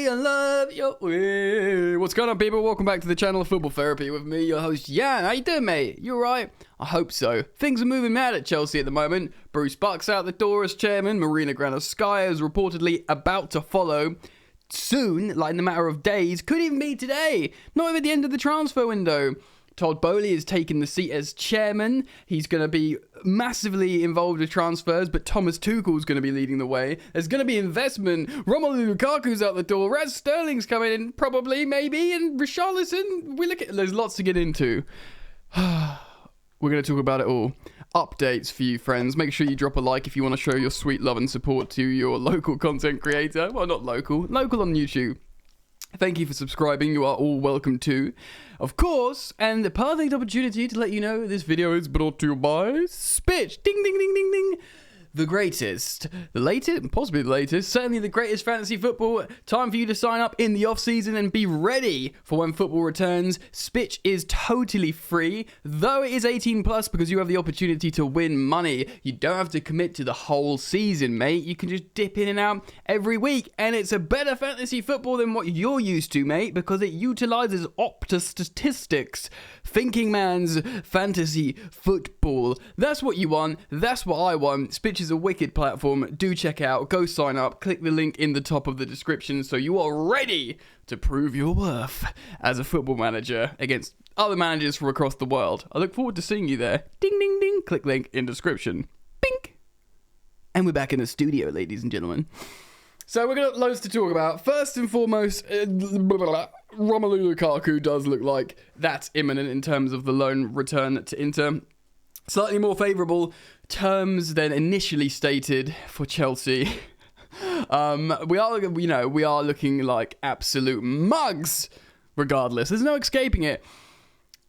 Chelsea, I love your way. What's going on, people? Welcome back to the channel of Football Therapy with me, your host, Jan. How you doing, mate? You alright? I hope so. Things are moving mad at Chelsea at the moment. Bruce Buck's out the door as chairman. Marina Granovskaya is reportedly about to follow soon, like in the matter of days. Could even be today. Not even the end of the transfer window. Todd Boehly is taking the seat as chairman. He's going to be massively involved with transfers, but Thomas Tuchel is going to be leading the way. There's going to be investment. Romelu Lukaku's out the door. Raheem Sterling's coming in, probably, maybe, and Richarlison. There's lots to get into. We're going to talk about it all. Updates for you, friends. Make sure you drop a like if you want to show your sweet love and support to your local content creator. Well, not local on YouTube. Thank you for subscribing. You are all welcome to, of course, and the perfect opportunity to let you know this video is brought to you by SPITCH. Ding, ding, ding, ding, ding. The greatest, the latest, possibly the latest, certainly the greatest fantasy football. Time for you to sign up in the off-season and be ready for when football returns. SPITCH is totally free, though it is 18 plus, because you have the opportunity to win money. You don't have to commit to the whole season, mate. You can just dip in and out every week, and it's a better fantasy football than what you're used to, mate, because it utilizes Opta statistics. Thinking man's fantasy football. That's what you want. That's what I want. SPITCH is a wicked platform. Do check out. Go sign up. Click the link in the top of the description so you are ready to prove your worth as a football manager against other managers from across the world. I look forward to seeing you there. Ding, ding, ding. Click link in description. Bink. And we're back in the studio, ladies and gentlemen. So we're got loads to talk about. First and foremost, Romelu Lukaku does look like that's imminent in terms of the loan return to Inter. Slightly more favourable terms than initially stated for Chelsea. We are looking like absolute mugs. Regardless, there's no escaping it.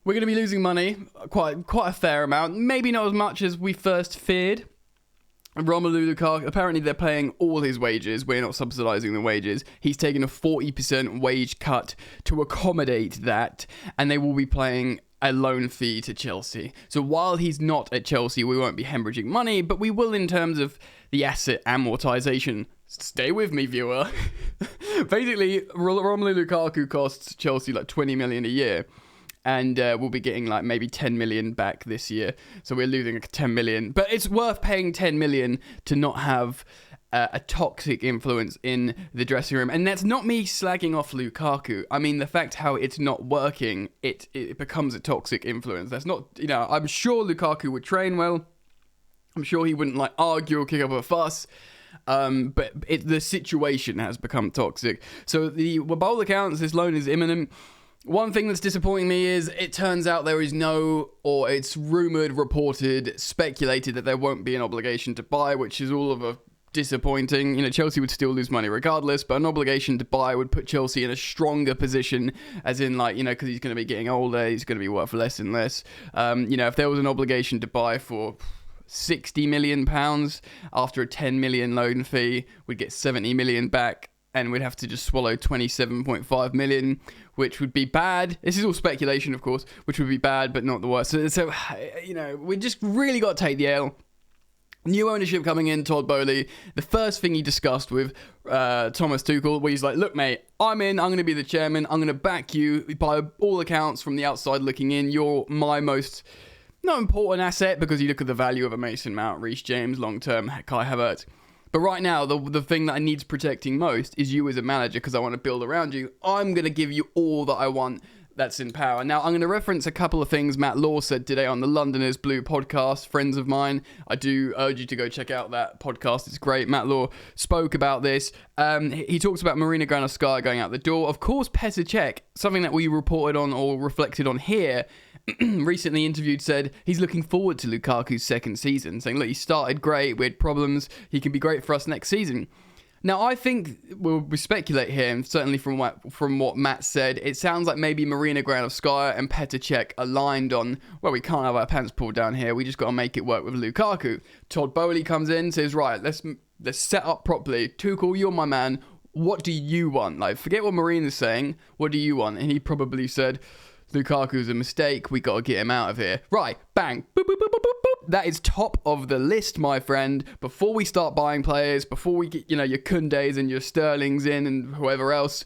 We're going to be losing money, quite a fair amount. Maybe not as much as we first feared. Romelu Lukaku, apparently they're paying all his wages. We're not subsidising the wages. He's taken a 40% wage cut to accommodate that, and they will be paying a loan fee to Chelsea. So while he's not at Chelsea, we won't be hemorrhaging money, but we will in terms of the asset amortization. Stay with me, viewer. Basically, Romelu Lukaku costs Chelsea like 20 million a year. And we'll be getting like maybe 10 million back this year. So we're losing 10 million. But it's worth paying 10 million to not have a toxic influence in the dressing room. And that's not me slagging off Lukaku. I mean, the fact how it's not working, it becomes a toxic influence. That's not, I'm sure Lukaku would train well. I'm sure he wouldn't like argue or kick up a fuss. But the situation has become toxic. So by all accounts, this loan is imminent. One thing that's disappointing me is it turns out there is it's rumoured, reported, speculated that there won't be an obligation to buy, which is all of a disappointing. Chelsea would still lose money regardless, but an obligation to buy would put Chelsea in a stronger position, as in because he's going to be getting older, he's going to be worth less and less. If there was an obligation to buy for £60 million after a 10 million loan fee, we'd get 70 million back. And we'd have to just swallow 27.5 million, which would be bad. This is all speculation, of course, which would be bad, but not the worst. So we just really got to take the L. New ownership coming in, Todd Boehly. The first thing he discussed with Thomas Tuchel, where he's like, look, mate, I'm going to be the chairman. I'm going to back you. By all accounts, from the outside looking in, you're my most not important asset, because you look at the value of a Mason Mount, Reece James, long-term, Kai Havertz. But right now, the thing that I need protecting most is you as a manager, because I want to build around you. I'm going to give you all that I want that's in power. Now, I'm going to reference a couple of things Matt Law said today on the Londoners Blue podcast, friends of mine. I do urge you to go check out that podcast. It's great. Matt Law spoke about this. He talks about Marina Granovskaya going out the door. Of course, Petr Cech, something that we reported on or reflected on here, recently interviewed, said he's looking forward to Lukaku's second season, saying, look, he started great, we had problems, he can be great for us next season. Now, I think we speculate here, and certainly from what Matt said, it sounds like maybe Marina Granovskaya and Petr Cech aligned on, well, we can't have our pants pulled down here, we just got to make it work with Lukaku. Todd Boehly comes in, says, right, let's set up properly. Tuchel, you're my man. What do you want? Like, forget what Marina's saying. What do you want? And he probably said, Lukaku's a mistake. We got to get him out of here. Right, bang. Boop, boop, boop, boop, boop, boop. That is top of the list, my friend. Before we start buying players, before we get, your Koundés and your Sterlings in and whoever else,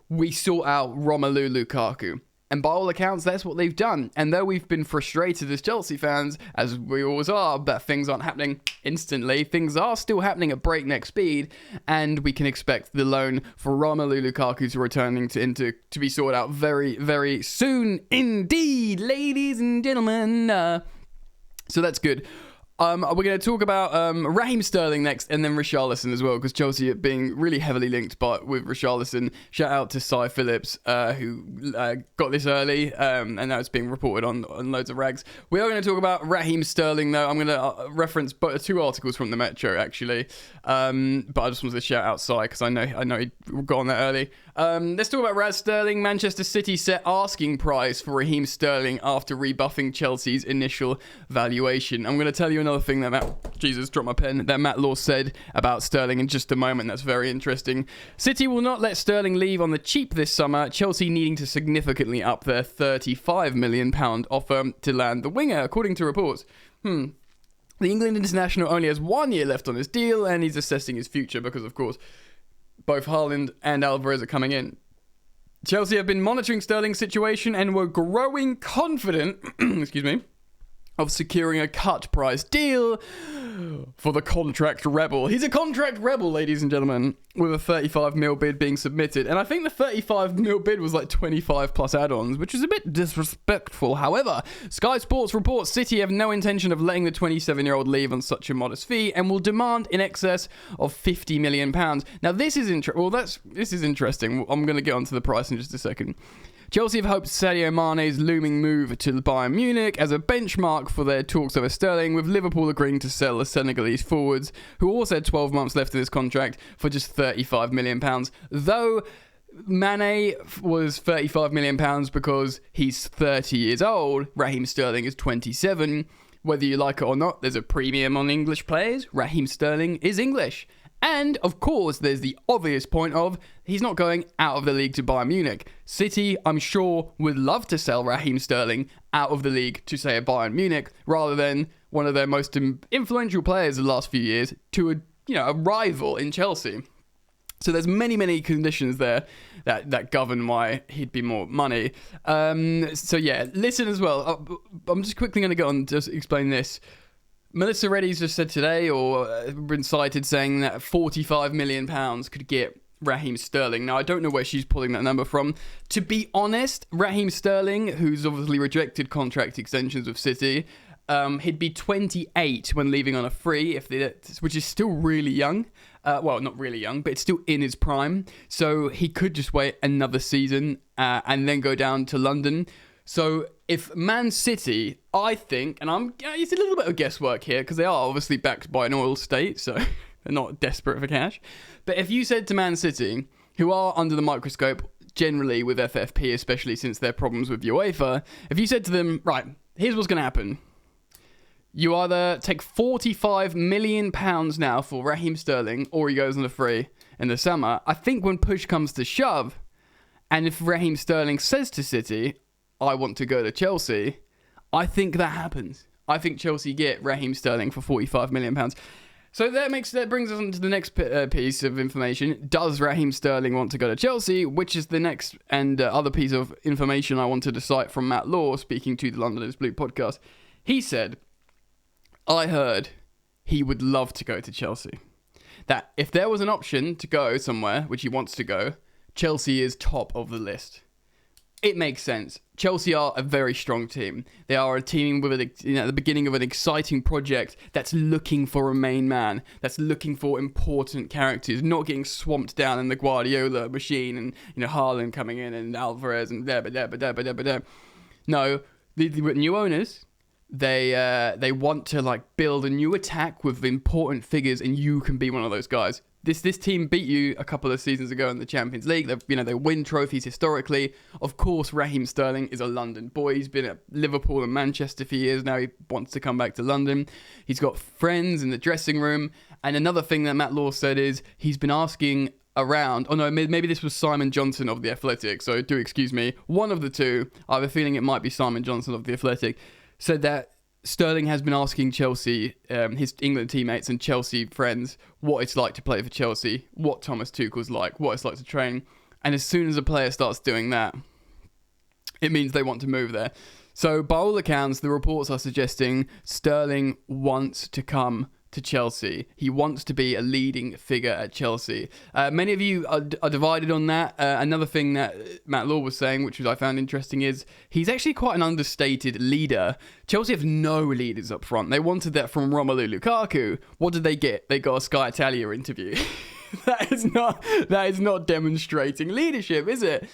we sort out Romelu Lukaku. And by all accounts, that's what they've done. And though we've been frustrated as Chelsea fans, as we always are, that things aren't happening instantly, things are still happening at breakneck speed, and we can expect the loan for Romelu Lukaku to returning to be sorted out very, very soon indeed, ladies and gentlemen. So that's good. We're going to talk about Raheem Sterling next, and then Richarlison as well, because Chelsea are being really heavily linked with Richarlison. Shout out to Cy Phillips, who got this early, and now it's being reported on loads of rags. We are going to talk about Raheem Sterling, though. I'm going to reference two articles from the Metro, actually, but I just wanted to shout out Cy, because I know he got on that early. Let's talk about Raz Sterling. Manchester City set asking price for Raheem Sterling after rebuffing Chelsea's initial valuation. I'm going to tell you another thing that Matt Law said about Sterling in just a moment. That's very interesting. City will not let Sterling leave on the cheap this summer, Chelsea needing to significantly up their £35 million offer to land the winger, according to reports. The England international only has 1 year left on his deal, and he's assessing his future because, of course, both Haaland and Alvarez are coming in. Chelsea have been monitoring Sterling's situation and were growing confident, of securing a cut price deal for the contract rebel. He's a contract rebel, ladies and gentlemen, with a 35 mil bid being submitted. And I think the 35 mil bid was like 25 plus add-ons, which is a bit disrespectful. However, Sky Sports reports City have no intention of letting the 27-year-old leave on such a modest fee and will demand in excess of £50 million. Now, this is interesting. I'm going to get onto the price in just a second. Chelsea have hoped Sadio Mane's looming move to Bayern Munich as a benchmark for their talks over Sterling, with Liverpool agreeing to sell the Senegalese forwards, who also had 12 months left in his contract, for just £35 million. Though Mane was £35 million because he's 30 years old, Raheem Sterling is 27. Whether you like it or not, there's a premium on English players. Raheem Sterling is English. And, of course, there's the obvious point of he's not going out of the league to Bayern Munich. City, I'm sure, would love to sell Raheem Sterling out of the league to, say, a Bayern Munich, rather than one of their most influential players of the last few years to a rival in Chelsea. So there's many conditions there that govern why he'd be more money. So, yeah, listen as well. I'm just quickly going to go on to explain this. Melissa Reddy's just said today, or been cited saying that £45 million could get Raheem Sterling. Now, I don't know where she's pulling that number from. To be honest, Raheem Sterling, who's obviously rejected contract extensions with City, he'd be 28 when leaving on a free, which is still really young. Well, not really young, but it's still in his prime. So he could just wait another season and then go down to London. So if Man City, I think, and it's a little bit of guesswork here because they are obviously backed by an oil state, so they're not desperate for cash. But if you said to Man City, who are under the microscope generally with FFP, especially since their problems with UEFA, if you said to them, right, here's what's going to happen. You either take £45 million now for Raheem Sterling, or he goes on a free in the summer. I think when push comes to shove, and if Raheem Sterling says to City, I want to go to Chelsea, I think that happens. I think Chelsea get Raheem Sterling for £45 million. So that brings us on to the next piece of information. Does Raheem Sterling want to go to Chelsea? Which is the next and other piece of information I wanted to cite from Matt Law, speaking to the London is Blue podcast. He said, I heard he would love to go to Chelsea. That if there was an option to go somewhere, which he wants to go, Chelsea is top of the list. It makes sense. Chelsea are a very strong team. They are a team with at the beginning of an exciting project that's looking for a main man, that's looking for important characters, not getting swamped down in the Guardiola machine and Haaland coming in and Alvarez and there. No, the new owners, they want to build a new attack with important figures, and you can be one of those guys. This team beat you a couple of seasons ago in the Champions League. They win trophies historically. Of course, Raheem Sterling is a London boy. He's been at Liverpool and Manchester for years now. He wants to come back to London. He's got friends in the dressing room. And another thing that Matt Law said is he's been asking around. Oh no, maybe this was Simon Johnson of The Athletic, so do excuse me. One of the two, I have a feeling it might be Simon Johnson of The Athletic, said that Sterling has been asking Chelsea, his England teammates and Chelsea friends, what it's like to play for Chelsea, what Thomas Tuchel's like, what it's like to train. And as soon as a player starts doing that, it means they want to move there. So by all accounts, the reports are suggesting Sterling wants to come to Chelsea. He wants to be a leading figure at Chelsea. Many of you are divided on that. Another thing that Matt Law was saying, which I found interesting, is he's actually quite an understated leader. Chelsea have no leaders up front. They wanted that from Romelu Lukaku. What did they get? They got a Sky Italia interview. That is not demonstrating leadership, is it?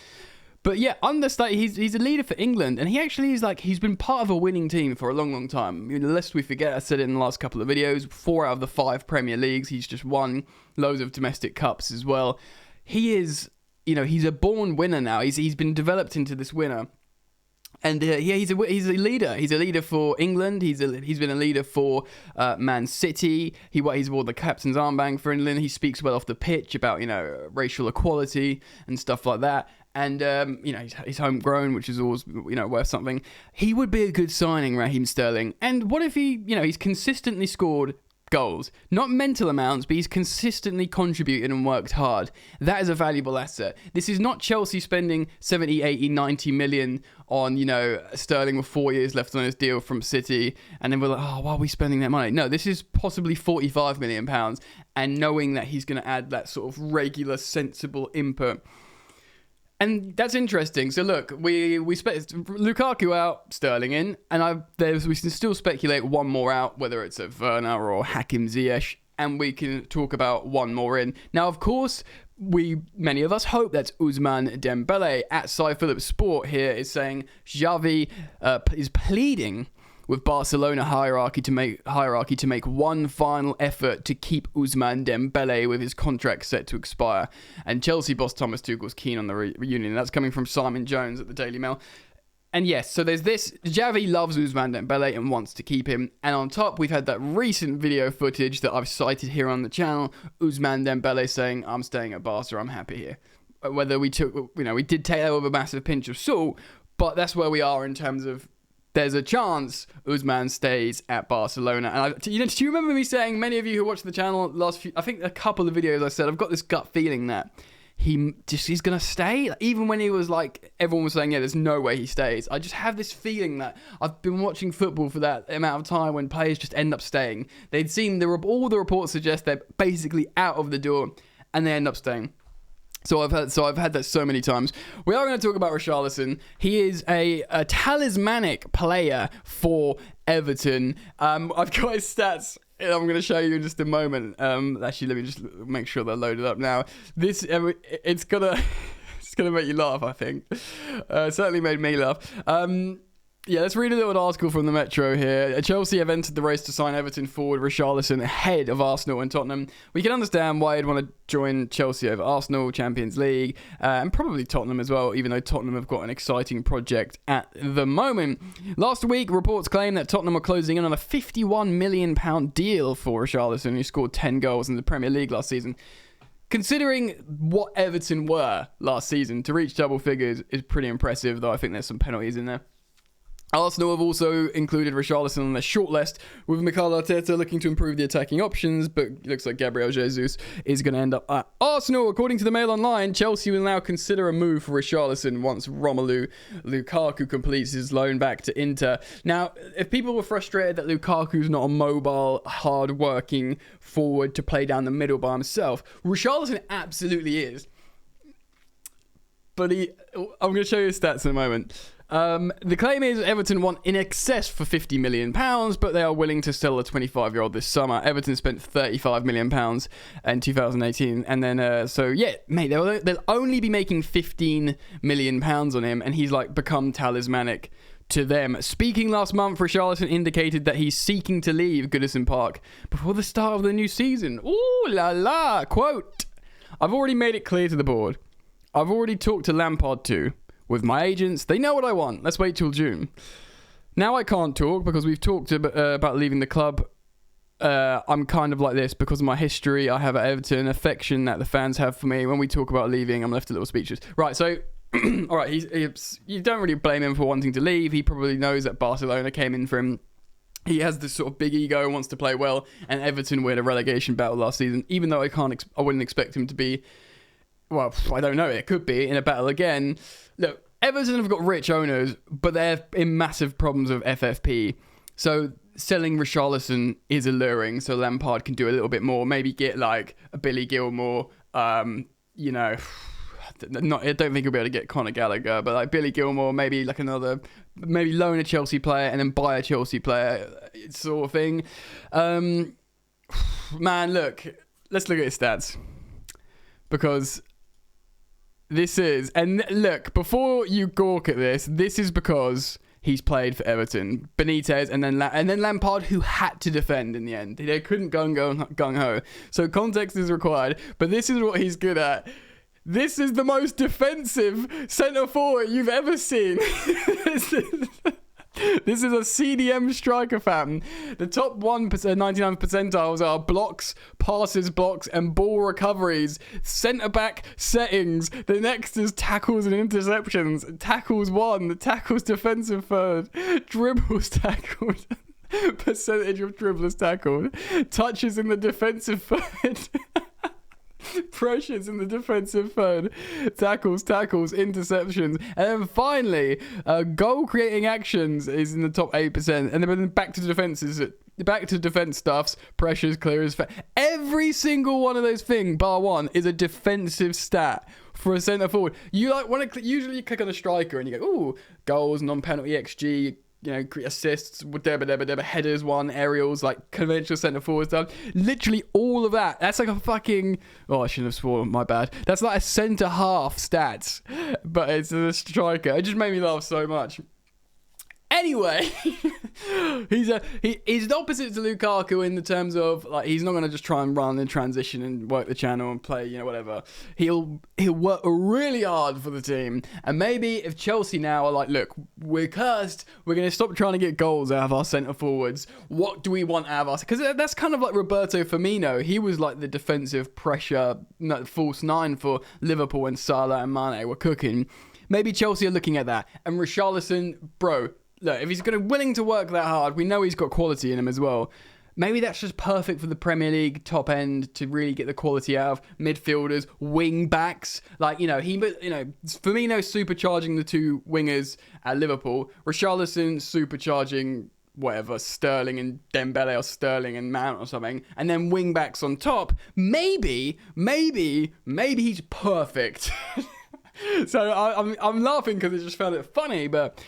But yeah, understated. He's a leader for England, and he actually is he's been part of a winning team for a long, long time. Lest we forget, I said it in the last couple of videos, 4 out of the 5 Premier Leagues. He's just won loads of domestic cups as well. He is, he's a born winner now. He's been developed into this winner. And he's a leader. He's a leader for England. He's been a leader for Man City. He's worn the captain's armband for England. He speaks well off the pitch about racial equality and stuff like that. And he's homegrown, which is always worth something. He would be a good signing, Raheem Sterling. And what if he's consistently scored goals, not mental amounts, but he's consistently contributed and worked hard. That is a valuable asset. This is not Chelsea spending 70, 80, 90 million on, Sterling with 4 years left on his deal from City. And then we're like, oh, why are we spending that money? No, this is possibly £45 million, and knowing that he's going to add that sort of regular, sensible input. And that's interesting. So look, we Lukaku out, Sterling in, and we can still speculate one more out, whether it's a Werner or Hakim Ziyech, and we can talk about one more in. Now, of course, many of us hope that's Ousmane Dembele. At Cy Phillips Sport here is saying Xavi is pleading with Barcelona hierarchy to make one final effort to keep Ousmane Dembele with his contract set to expire. And Chelsea boss Thomas Tuchel's keen on the reunion. That's coming from Simon Jones at the Daily Mail. And yes, so there's this. Xavi loves Ousmane Dembele and wants to keep him. And on top, we've had that recent video footage that I've cited here on the channel. Ousmane Dembele saying, I'm staying at Barca, I'm happy here. Whether we did take that with a massive pinch of salt, but that's where we are in terms of there's a chance Ousmane stays at Barcelona. And do you remember me saying, many of you who watched the channel I think a couple of videos I said, I've got this gut feeling that he's going to stay? Even when he was everyone was saying, yeah, there's no way he stays. I just have this feeling that I've been watching football for that amount of time when players just end up staying. They'd seen all the reports suggest they're basically out of the door and they end up staying. So I've had that so many times. We are going to talk about Richarlison. He is a talismanic player for Everton. I've got his stats. I'm going to show you in just a moment. Actually, let me just make sure they're loaded up now. It's gonna make you laugh, I think. It certainly made me laugh. Yeah, let's read a little article from the Metro here. Chelsea have entered the race to sign Everton forward Richarlison ahead of Arsenal and Tottenham. We can understand why he'd want to join Chelsea over Arsenal, Champions League, and probably Tottenham as well, even though Tottenham have got an exciting project at the moment. Last week, reports claim that Tottenham are closing in on a £51 million deal for Richarlison, who scored 10 goals in the Premier League last season. Considering what Everton were last season, to reach double figures is pretty impressive, though I think there's some penalties in there. Arsenal have also included Richarlison on their shortlist, with Mikel Arteta looking to improve the attacking options, but it looks like Gabriel Jesus is going to end up at Arsenal. According to the Mail Online, Chelsea will now consider a move for Richarlison once Romelu Lukaku completes his loan back to Inter. Now, if people were frustrated that Lukaku's not a mobile, hard-working forward to play down the middle by himself, Richarlison absolutely is. But I'm going to show you his stats in a moment. The claim is Everton want in excess for £50 million, but they are willing to sell the 25-year-old this summer. Everton spent £35 million in 2018, and then, mate, they'll only be making £15 million on him, and he's become talismanic to them. Speaking last month, Richarlison indicated that he's seeking to leave Goodison Park before the start of the new season. Ooh la la! Quote, I've already made it clear to the board. I've already talked to Lampard too. With my agents, they know what I want. Let's wait till June. Now I can't talk because we've talked about leaving the club. I'm kind of like this because of my history. I have at Everton, affection that the fans have for me. When we talk about leaving, I'm left a little speechless. Right, so, all right, you don't really blame him for wanting to leave. He probably knows that Barcelona came in for him. He has this sort of big ego, wants to play well, and Everton win a relegation battle last season. Even though I wouldn't expect him to be, well, I don't know, it could be in a battle again. Look, Everton have got rich owners, but they're in massive problems with FFP. So selling Richarlison is alluring, so Lampard can do a little bit more. Maybe get like a Billy Gilmore. I don't think he'll be able to get Conor Gallagher, but like Billy Gilmore, maybe loan a Chelsea player and then buy a Chelsea player, sort of thing. Man, look, let's look at his stats, because look, before you gawk at this is because he's played for Everton, Benitez, and then Lampard, who had to defend in the end. They couldn't gung-ho. So context is required, but this is what he's good at. This is the most defensive centre-forward you've ever seen. This is a CDM striker, fam. The top 99th percentiles are blocks, passes, blocks, and ball recoveries. Centre-back settings. The next is tackles and interceptions. Tackles 1. Tackles defensive third. Dribbles tackled. Percentage of dribblers tackled. Touches in the defensive third. Pressures in the defensive third, tackles, interceptions, and then finally, goal creating actions is in the top 8%, and then back to defense stuffs, pressures, clears. Every single one of those things, bar one, is a defensive stat for a centre forward. You usually click on a striker and you go, ooh, goals, non-penalty XG. Assists, headers, aerials, like conventional centre forward stuff. Literally all of that. That's like a fucking... Oh, I shouldn't have sworn. My bad. That's like a centre half stats, but it's a striker. It just made me laugh so much. Anyway, he's the opposite to Lukaku in the terms of like he's not going to just try and run and transition and work the channel and play whatever. He'll work really hard for the team, and maybe if Chelsea now are like, look, we're cursed, we're going to stop trying to get goals out of our centre forwards. What do we want out of us? Because that's kind of like Roberto Firmino. He was like the defensive pressure false nine for Liverpool when Salah and Mane were cooking. Maybe Chelsea are looking at that, and Richarlison, bro. Look, if he's willing to work that hard, we know he's got quality in him as well. Maybe that's just perfect for the Premier League top end to really get the quality out of midfielders, wing backs. Like, Firmino supercharging the two wingers at Liverpool. Richarlison supercharging whatever, Sterling and Dembele or Sterling and Mount or something. And then wing backs on top. Maybe he's perfect. So I'm laughing because I just found it funny, but,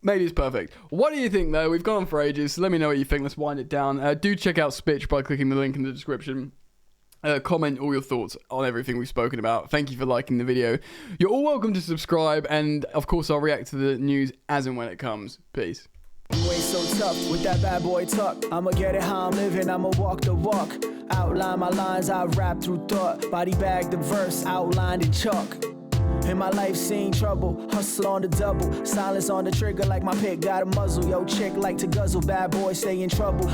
maybe it's perfect. What do you think, though? We've gone on for ages, so let me know what you think. Let's wind it down. Do check out SPITCH by clicking the link in the description. Comment all your thoughts on everything we've spoken about. Thank you for liking the video. You're all welcome to subscribe, and of course, I'll react to the news as and when it comes. Peace. You ain't so tough with that bad boy tuck. I'ma get it how I'm living, I'ma walk the walk. Outline my lines, I rap through thought. Body bag the verse, outlined in chalk. In my life seen trouble, hustle on the double. Silence on the trigger like my pick got a muzzle. Yo chick like to guzzle, bad boy stay in trouble.